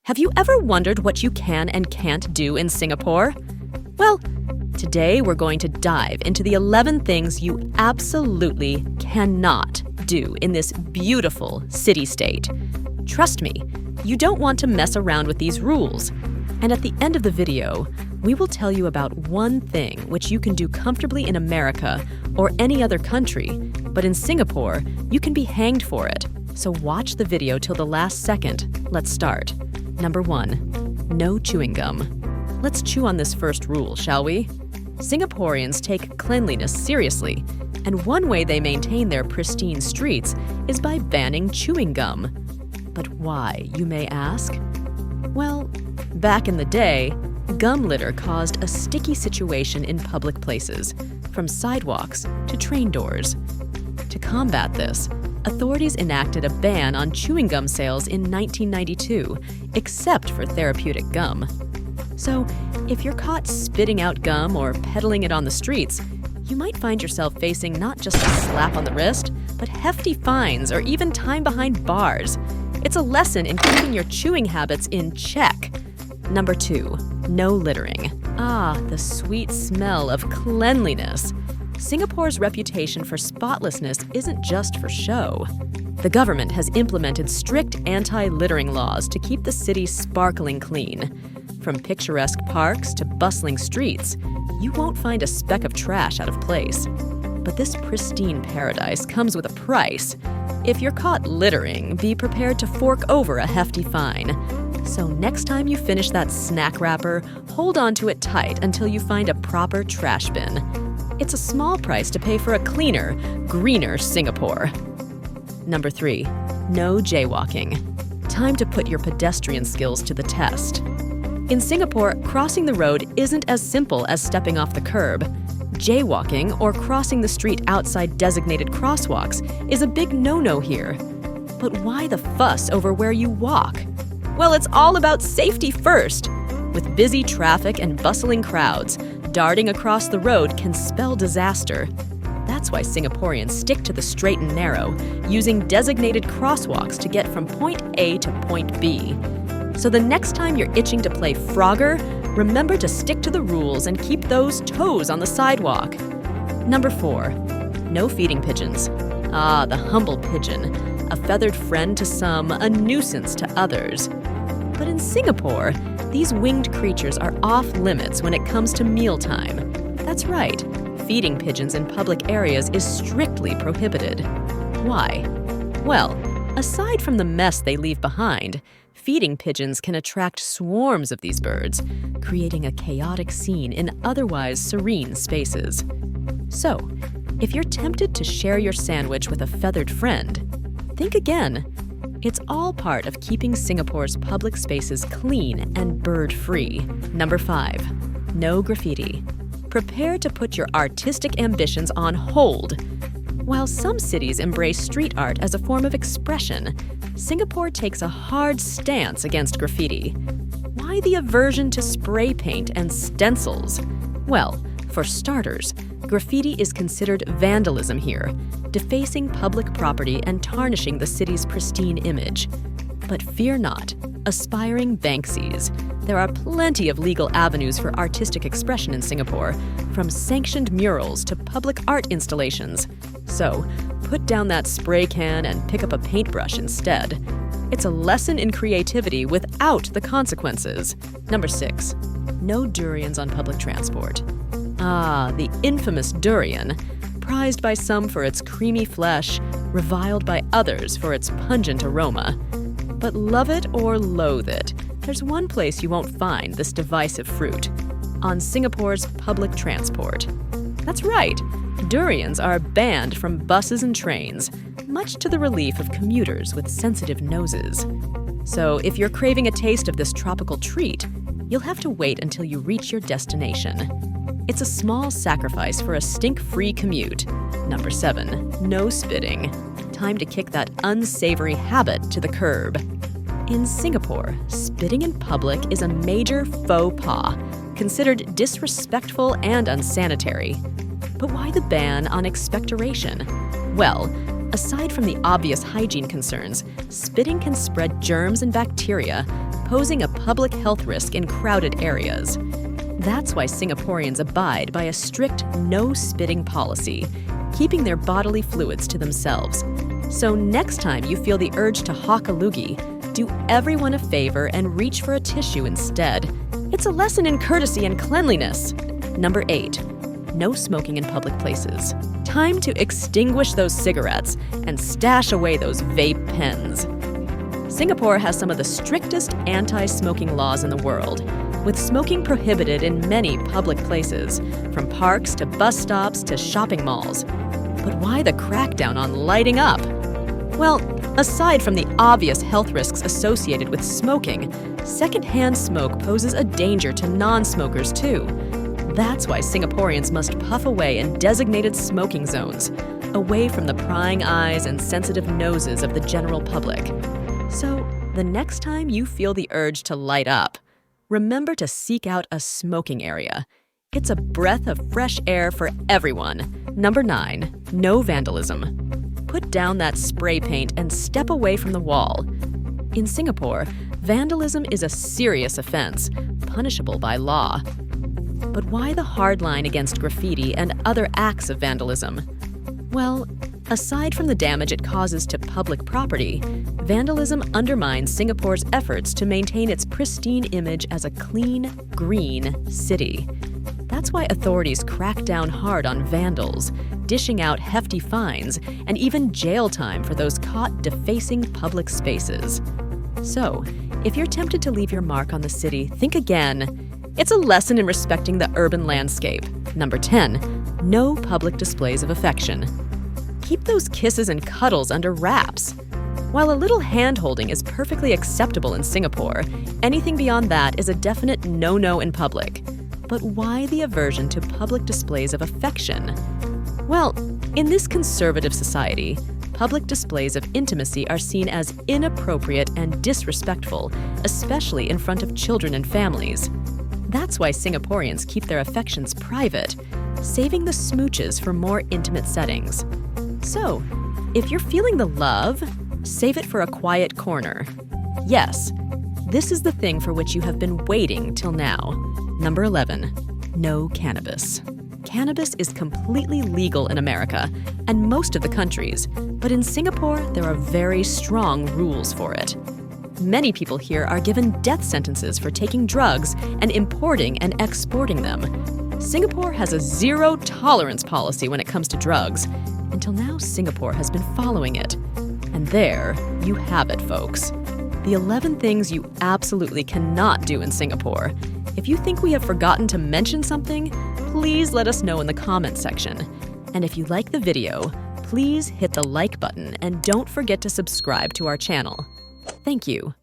Have you ever wondered what you can and can't do in Singapore? Well, today we're going to dive into the 11 things you absolutely cannot do in this beautiful city-state. Trust me, you don't want to mess around with these rules. And at the end of the video, we will tell you about one thing which you can do comfortably in America or any other country, but in Singapore, you can be hanged for it. So watch the video till the last second. Let's start. Number 1, no chewing gum. Let's chew on this first rule, shall we? Singaporeans take cleanliness seriously, and one way they maintain their pristine streets is by banning chewing gum. But why, you may ask? Well, back in the day, gum litter caused a sticky situation in public places, from sidewalks to train doors. To combat this, authorities enacted a ban on chewing gum sales in 1992, except for therapeutic gum. So, if you're caught spitting out gum or peddling it on the streets, you might find yourself facing not just a slap on the wrist, but hefty fines or even time behind bars. It's a lesson in keeping your chewing habits in check. Number 2, no littering. Ah, the sweet smell of cleanliness. Singapore's reputation for spotlessness isn't just for show. The government has implemented strict anti-littering laws to keep the city sparkling clean. From picturesque parks to bustling streets, you won't find a speck of trash out of place. But this pristine paradise comes with a price. If you're caught littering, be prepared to fork over a hefty fine. So next time you finish that snack wrapper, hold on to it tight until you find a proper trash bin. It's a small price to pay for a cleaner, greener Singapore. Number 3, no jaywalking. Time to put your pedestrian skills to the test. In Singapore, crossing the road isn't as simple as stepping off the curb. Jaywalking, or crossing the street outside designated crosswalks, is a big no-no here. But why the fuss over where you walk? Well, it's all about safety first. With busy traffic and bustling crowds, darting across the road can spell disaster. That's why Singaporeans stick to the straight and narrow, using designated crosswalks to get from point A to point B. So the next time you're itching to play Frogger, remember to stick to the rules and keep those toes on the sidewalk. Number 4, no feeding pigeons. Ah, the humble pigeon, a feathered friend to some, a nuisance to others. But in Singapore, these winged creatures are off limits when it comes to mealtime. That's right, feeding pigeons in public areas is strictly prohibited. Why? Well, aside from the mess they leave behind, feeding pigeons can attract swarms of these birds, creating a chaotic scene in otherwise serene spaces. So, if you're tempted to share your sandwich with a feathered friend, think again. It's all part of keeping Singapore's public spaces clean and bird-free. Number 5, no graffiti. Prepare to put your artistic ambitions on hold. While some cities embrace street art as a form of expression, Singapore takes a hard stance against graffiti. Why the aversion to spray paint and stencils? Well, for starters, graffiti is considered vandalism here, defacing public property and tarnishing the city's pristine image. But fear not, aspiring Banksies. There are plenty of legal avenues for artistic expression in Singapore, from sanctioned murals to public art installations. So, put down that spray can and pick up a paintbrush instead. It's a lesson in creativity without the consequences. Number 6, no durians on public transport. Ah, the infamous durian, prized by some for its creamy flesh, reviled by others for its pungent aroma. But love it or loathe it, there's one place you won't find this divisive fruit: on Singapore's public transport. That's right, durians are banned from buses and trains, much to the relief of commuters with sensitive noses. So if you're craving a taste of this tropical treat, you'll have to wait until you reach your destination. It's a small sacrifice for a stink-free commute. Number 7, no spitting. Time to kick that unsavory habit to the curb. In Singapore, spitting in public is a major faux pas, considered disrespectful and unsanitary. But why the ban on expectoration? Well, aside from the obvious hygiene concerns, spitting can spread germs and bacteria, posing a public health risk in crowded areas. That's why Singaporeans abide by a strict no-spitting policy, keeping their bodily fluids to themselves. So next time you feel the urge to hawk a loogie, do everyone a favor and reach for a tissue instead. It's a lesson in courtesy and cleanliness. Number 8. No smoking in public places. Time to extinguish those cigarettes and stash away those vape pens. Singapore has some of the strictest anti-smoking laws in the world, with smoking prohibited in many public places, from parks to bus stops to shopping malls. But why the crackdown on lighting up? Well, aside from the obvious health risks associated with smoking, secondhand smoke poses a danger to non-smokers too. That's why Singaporeans must puff away in designated smoking zones, away from the prying eyes and sensitive noses of the general public. So, the next time you feel the urge to light up, remember to seek out a smoking area. It's a breath of fresh air for everyone. Number 9. No vandalism. Put down that spray paint and step away from the wall. In Singapore, vandalism is a serious offense, punishable by law. But why the hard line against graffiti and other acts of vandalism? Well, aside from the damage it causes to public property, vandalism undermines Singapore's efforts to maintain its pristine image as a clean, green city. That's why authorities crack down hard on vandals, dishing out hefty fines and even jail time for those caught defacing public spaces. So, if you're tempted to leave your mark on the city, think again. It's a lesson in respecting the urban landscape. Number 10. No public displays of affection. Keep those kisses and cuddles under wraps. While a little hand-holding is perfectly acceptable in Singapore, anything beyond that is a definite no-no in public. But why the aversion to public displays of affection? Well, in this conservative society, public displays of intimacy are seen as inappropriate and disrespectful, especially in front of children and families. That's why Singaporeans keep their affections private, saving the smooches for more intimate settings. So, if you're feeling the love, save it for a quiet corner. Yes, this is the thing for which you have been waiting till now. Number 11. No cannabis. Cannabis is completely legal in America and most of the countries, but in Singapore, there are very strong rules for it. Many people here are given death sentences for taking drugs and importing and exporting them. Singapore has a zero-tolerance policy when it comes to drugs. Until now, Singapore has been following it. And there you have it, folks. The 11 things you absolutely cannot do in Singapore. If you think we have forgotten to mention something, please let us know in the comments section. And if you like the video, please hit the like button and don't forget to subscribe to our channel. Thank you.